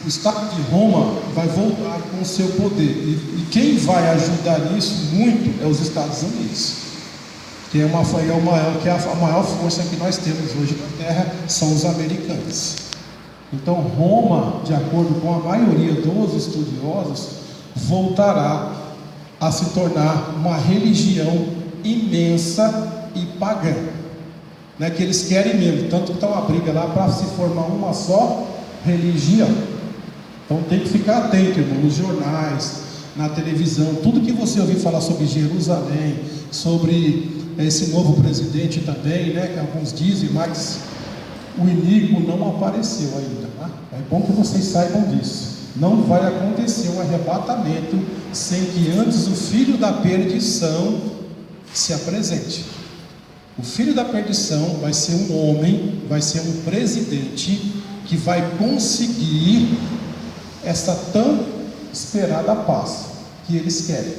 o Estado de Roma vai voltar com o seu poder. E quem vai ajudar nisso muito é os Estados Unidos, que é a maior força que nós temos hoje na Terra, são os americanos. Então Roma, de acordo com a maioria dos estudiosos, voltará a se tornar uma religião imensa e pagã, né? Que eles querem mesmo, tanto que está uma briga lá para se formar uma só religião. Então tem que ficar atento, irmão, nos jornais, na televisão, tudo que você ouvir falar sobre Jerusalém, sobre esse novo presidente também, né? Que alguns dizem, mas o iníquo não apareceu ainda, né? É bom que vocês saibam disso. Não vai acontecer um arrebatamento sem que antes o filho da perdição se apresente. O filho da perdição vai ser um homem, vai ser um presidente que vai conseguir essa tão esperada paz que eles querem.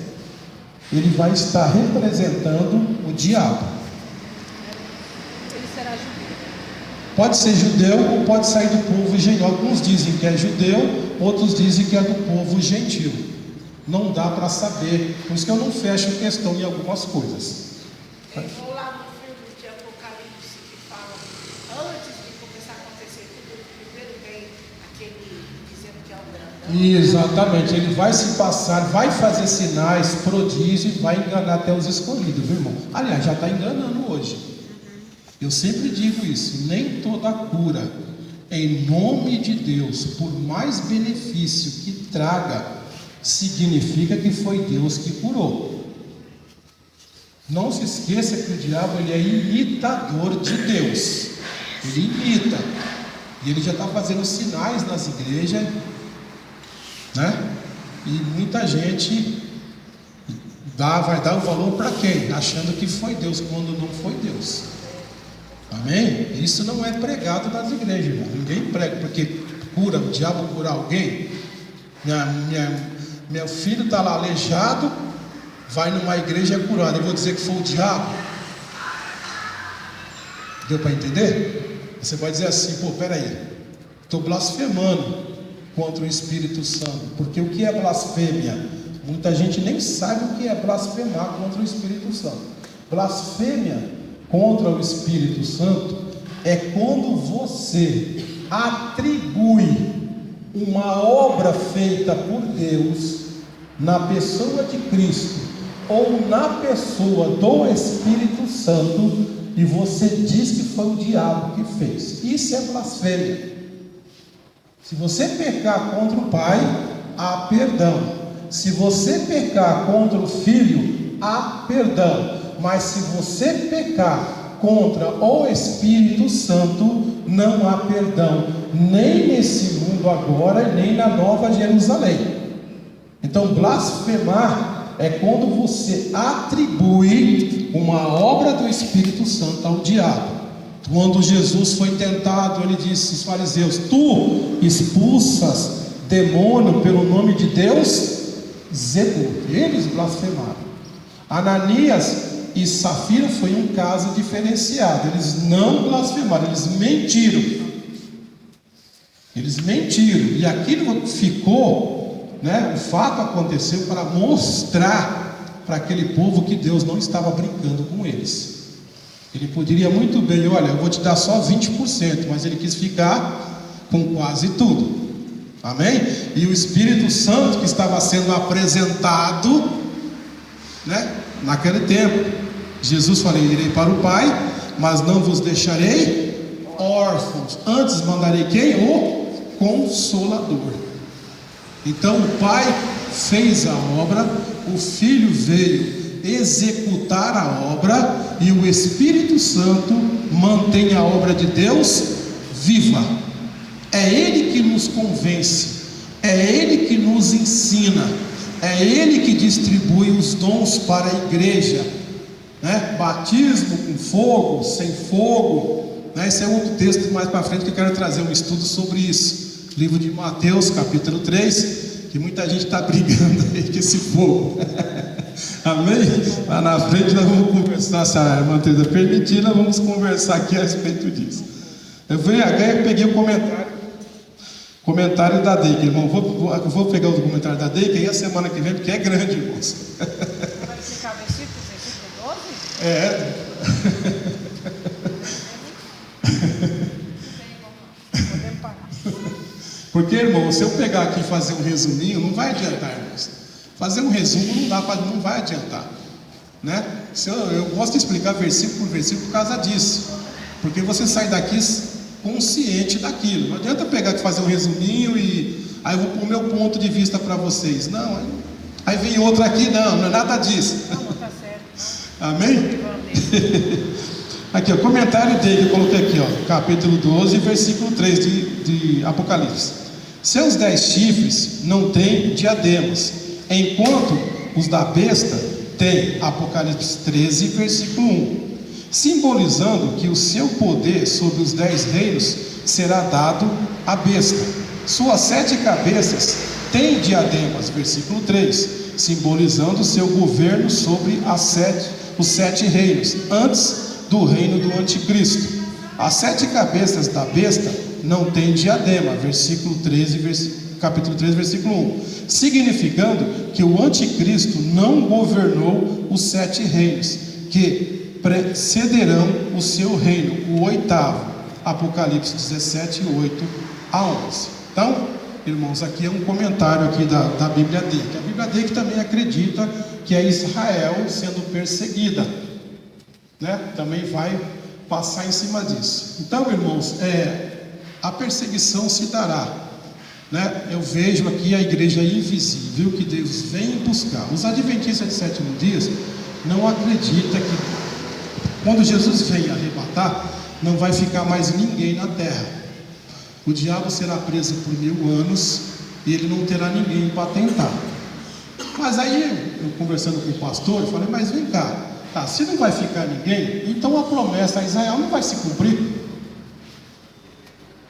Ele vai estar representando o diabo. Ele será judeu. Pode ser judeu ou pode sair do povo gentil. Alguns dizem que é judeu, outros dizem que é do povo gentil. Não dá para saber. Por isso que eu não fecho questão em algumas coisas. Ou lá no filme de Apocalipse que fala, antes de começar a acontecer tudo, primeiro vem aquele dizendo que é o grandão. Exatamente, ele vai se passar, vai fazer sinais, prodígios, vai enganar até os escolhidos, viu, irmão? Aliás, já está enganando hoje. Eu sempre digo isso, nem toda cura, em nome de Deus, por mais benefício que traga, significa que foi Deus que curou. Não se esqueça que o diabo ele é imitador de Deus. Ele imita. E ele já está fazendo sinais nas igrejas, né? E muita gente vai dar o valor para quem? Achando que foi Deus, quando não foi Deus. Amém? Isso não é pregado nas igrejas, irmão. Ninguém prega, porque o diabo curar alguém. Meu filho está lá aleijado, vai numa igreja curado. Eu vou dizer que foi o diabo. Deu para entender? Você vai dizer assim, pô, peraí, estou blasfemando contra o Espírito Santo. Porque o que é blasfêmia? Muita gente nem sabe o que é blasfemar contra o Espírito Santo. Blasfêmia contra o Espírito Santo é quando você atribui uma obra feita por Deus na pessoa de Cristo ou na pessoa do Espírito Santo e você diz que foi o diabo que fez. Isso é blasfêmia. Se você pecar contra o Pai, há perdão. Se você pecar contra o Filho, há perdão. Mas se você pecar contra o Espírito Santo, não há perdão, nem nesse mundo agora, nem na Nova Jerusalém. Então, blasfemar é quando você atribui uma obra do Espírito Santo ao diabo. Quando Jesus foi tentado, ele disse aos fariseus: tu expulsas demônio pelo nome de Deus? Zebul. Eles blasfemaram. Ananias e Safira foi um caso diferenciado. Eles não blasfemaram, eles mentiram. Eles mentiram. E aquilo ficou, né? O fato aconteceu para mostrar para aquele povo que Deus não estava brincando com eles. Ele poderia muito bem, olha, eu vou te dar só 20%, mas ele quis ficar com quase tudo. Amém? E o Espírito Santo que estava sendo apresentado, né? Naquele tempo, Jesus falou: irei para o Pai, mas não vos deixarei órfãos. Antes mandarei quem? O Consolador. Então o Pai fez a obra, o Filho veio executar a obra e o Espírito Santo mantém a obra de Deus viva. É Ele que nos convence, é Ele que nos ensina, É Ele que distribui os dons para a igreja, né? Batismo com fogo, sem fogo, né? Esse é outro texto mais para frente que eu quero trazer um estudo sobre isso. Livro de Mateus, capítulo 3, que muita gente está brigando aí com esse fogo. Amém? Lá na frente nós vamos conversar, se a irmã Teresa permitir, nós vamos conversar aqui a respeito disso. Eu peguei o comentário da Deica, irmão. Vou pegar o comentário da Deica aí a semana que vem, porque é grande, irmãos. Vai explicar versículo 12? É. Podemos parar. Porque, irmão, se eu pegar aqui e fazer um resuminho, não vai adiantar, irmãos. Fazer um resumo não vai adiantar, né? Eu gosto de explicar versículo por versículo por causa disso, porque você sai daqui consciente daquilo. Não adianta pegar e fazer um resuminho e aí eu vou pôr o meu ponto de vista para vocês. Não, aí vem outro aqui, não é nada disso. Não, tá certo. Amém? Aqui, ó, comentário dele, eu coloquei aqui, ó, capítulo 12, versículo 3 de Apocalipse. Seus 10 chifres não têm diademas, enquanto os da besta têm. Apocalipse 13, versículo 1. Simbolizando que o seu poder sobre os 10 reinos será dado à besta. Suas 7 cabeças têm diademas, versículo 3, simbolizando o seu governo sobre os 7 reinos, antes do reino do anticristo. As 7 cabeças da besta não têm diadema, capítulo 13, versículo 1, significando que o anticristo não governou os 7 reinos, que precederão o seu reino, o 8º, Apocalipse 17, 8 a 11. Então, irmãos, aqui é um comentário aqui da Bíblia Deica. A Bíblia Deica também acredita que é Israel sendo perseguida, né? Também vai passar em cima disso. Então, irmãos, a perseguição se dará, né? Eu vejo aqui a igreja invisível que Deus vem buscar. Os adventistas de 7º dias não acreditam que quando Jesus vem arrebatar, não vai ficar mais ninguém na terra. O diabo será preso por 1000 anos e ele não terá ninguém para tentar. Mas aí, eu conversando com o pastor, eu falei, mas vem cá, tá, se não vai ficar ninguém, então a promessa a Israel não vai se cumprir.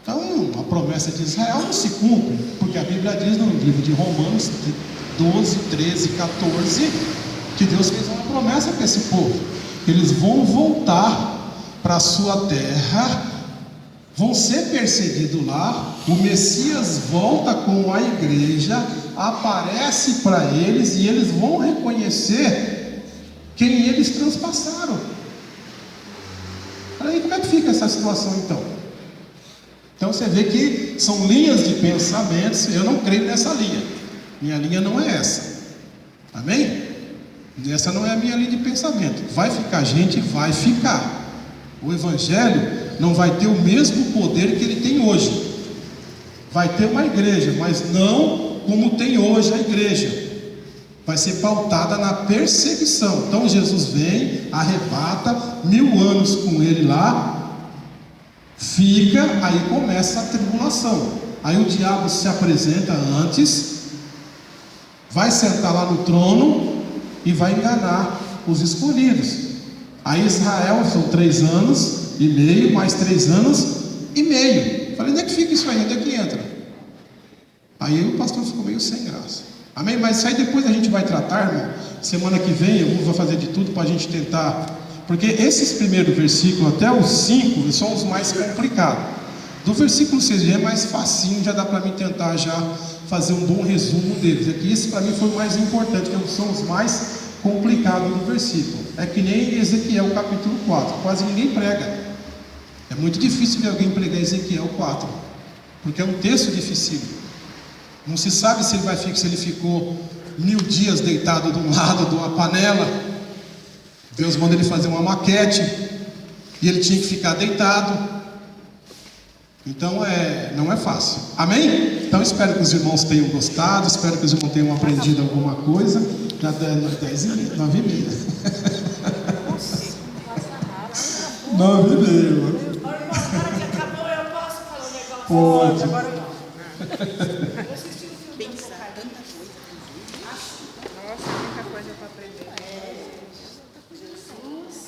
Então, a promessa de Israel não se cumpre, porque a Bíblia diz no livro de Romanos 12, 13, 14, que Deus fez uma promessa para esse povo. Eles vão voltar para a sua terra, vão ser perseguidos lá, o Messias volta com a igreja, aparece para eles e eles vão reconhecer quem eles transpassaram. Aí como é que fica essa situação então? Então você vê que são linhas de pensamentos. Eu não creio nessa linha, minha linha não é essa, amém? Essa não é a minha linha de pensamento. Vai ficar gente? Vai ficar. O Evangelho não vai ter o mesmo poder que ele tem hoje. Vai ter uma igreja, mas não como tem hoje a igreja. Vai ser pautada na perseguição. Então Jesus vem, arrebata, 1000 anos com ele lá, fica, aí começa a tribulação. Aí o diabo se apresenta antes, vai sentar lá no trono e vai enganar os escolhidos. Aí Israel são 3 anos e meio, mais 3 anos e meio. Falei, onde é que fica isso aí? Onde é que entra? Aí o pastor ficou meio sem graça. Amém? Mas isso aí depois a gente vai tratar, irmão. Semana que vem eu vou fazer de tudo para a gente tentar. Porque esses primeiros versículos até os 5 são os mais complicados. Do versículo 6 já é mais facinho, já dá para mim tentar já fazer um bom resumo deles. Aqui esse para mim foi o mais importante, que são os mais complicados do versículo. É que nem Ezequiel capítulo 4, quase ninguém prega. É muito difícil ver alguém pregar Ezequiel 4, porque é um texto difícil. Não se sabe se ele ficou 1000 dias deitado de um lado de uma panela. Deus manda ele fazer uma maquete e ele tinha que ficar deitado. Então não é fácil. Amém? Então espero que os irmãos tenham gostado, espero que os irmãos tenham aprendido alguma coisa. Já 10h30, 9h30. 9h30. Agora que acabou, eu posso falar um negócio? Pode. Agora não. Eu assisti o filme do Apocalipse. Nossa, muita coisa para aprender.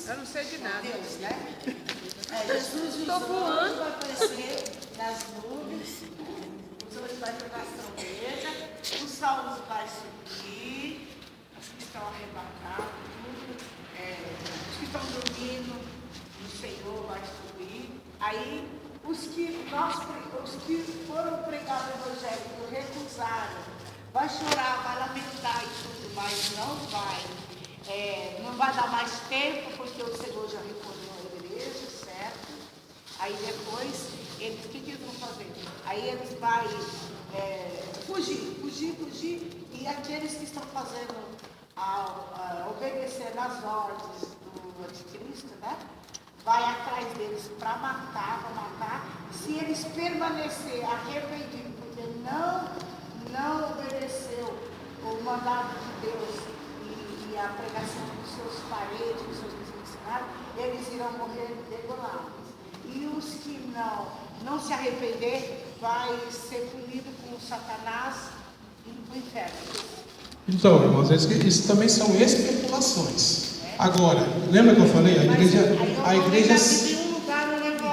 Eu não sei de nada. Deus, né? Jesus Estou voando. vai aparecer nas nuvens, os olhos vai jogar igreja, os salvos vai subir, os que estão arrebatados, os que estão dormindo, o Senhor vai subir. Aí os que foram pregar o evangelho, recusaram, vai chorar, vai lamentar e tudo, mas não vai. Não vai dar mais tempo, porque o Senhor já recolheu a igreja, certo? Aí depois, o que eles vão fazer? Aí eles vão fugir, e aqueles que estão fazendo, obedecer às ordens do anticristo, né? Vai atrás deles para matar, se eles permanecer arrependidos, porque não obedeceu o mandado de Deus e a pregação dos seus parentes, dos seus missionários, eles irão morrer degolados. E os que não se arrepender, vai ser punido com Satanás e no inferno. Então, irmãos, isso também são especulações. Agora, lembra que eu falei? A igreja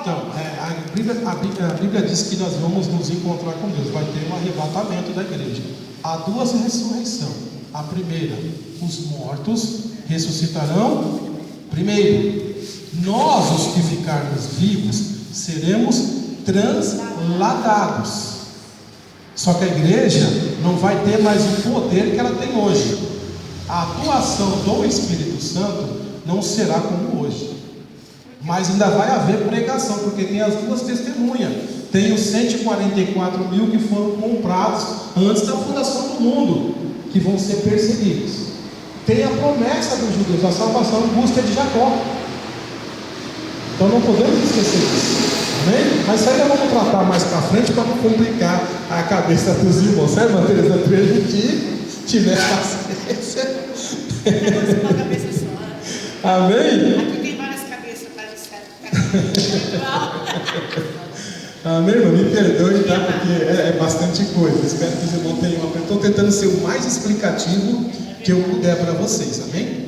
então, a Bíblia diz que nós vamos nos encontrar com Deus. Vai ter um arrebatamento da igreja. Há duas ressurreições. A primeira, os mortos ressuscitarão primeiro. Nós, os que ficarmos vivos, seremos transladados. Só que a igreja não vai ter mais o poder que ela tem hoje. A atuação do Espírito Santo não será como hoje. Mas ainda vai haver pregação, porque tem as duas testemunhas. Tem os 144 mil que foram comprados antes da fundação do mundo, que vão ser perseguidos. Tem a promessa dos judeus, a salvação em busca de Jacó. Então não podemos esquecer disso. Amém? Mas isso aí nós vamos tratar mais para frente para não complicar a cabeça dos irmãos. Certo, irmã Teresa? Tiver paciência. Uma cabeça só. Amém? Aqui tem várias cabeças, tá de certo. Amém, irmão? Me perdoe, tá? Porque é bastante coisa. Espero que os irmãos tenham. Estou tentando ser o mais explicativo que eu puder para vocês. Amém?